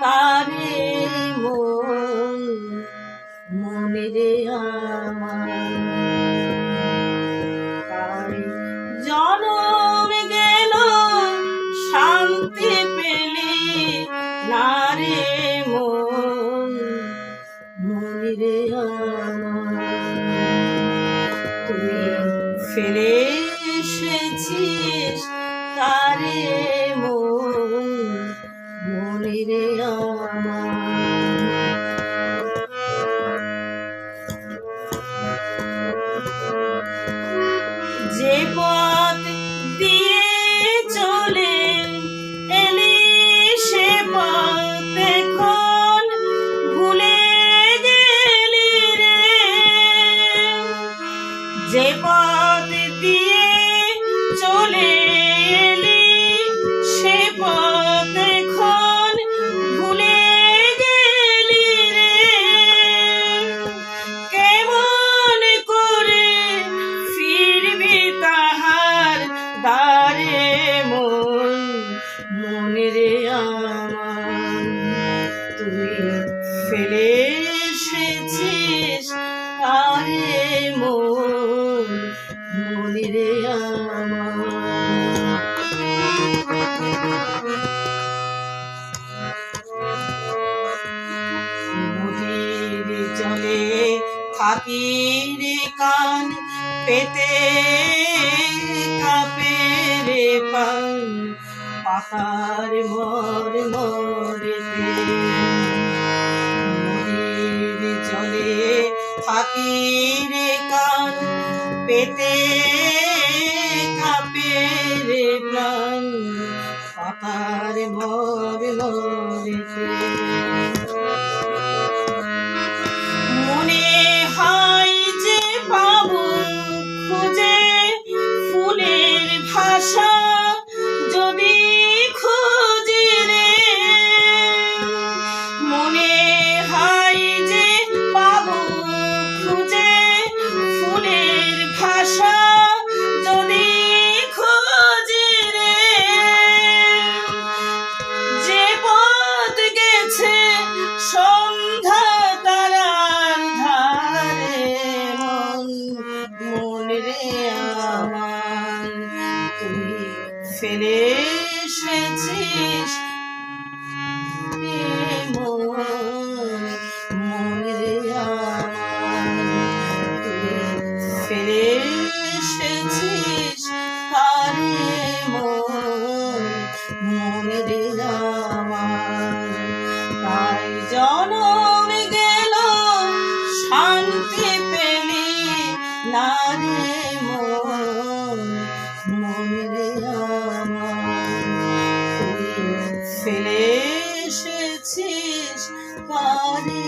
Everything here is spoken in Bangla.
কারে মন মনে রে আমার তাই জনম গেল শান্তি পেলি না রে মন মনে রে আমার তুই ফিরে এসেছিস কারে মন মনে রে আমার যে পথ দিয়ে চলে এলি সে পথ এখন ভুলে গেলি রে যে পথ দিয়ে চলে এলি সে পথ এখন ভুলে গেলি রে কেমন করে ফিরবি তাহার দ্বারে মন মনে রে আমার তুই ফেলে এসেছিস তারে মন মনে রে আমার নদীর জলে থাকি রে কান পেতে কাপে রে পান পাতার মর মরেতে নদীর জলে থাকি রে কান পেতে কাপে রে প্রাণ পাতার মর মরেতে মনে হয় যে পাবো খুঁজে ফুলের ভাষা যদি খুঁজি রে মনে হয় যে পাবো খুঁজে ফুলের ভাষা যদি খুঁজি রে যে পথ গেছে সন্ধ্যা তারার ধারে মন মনে রে আমার তুই ফেলে এসেছিস মন মনে রে আমার তুই ফেলে এসেছিস কারে মন মনে রে আমার তাই জনম গেল শান্তি পেলি না রে মন মনে রে আমার তুই ফেলে এসেছিস কারে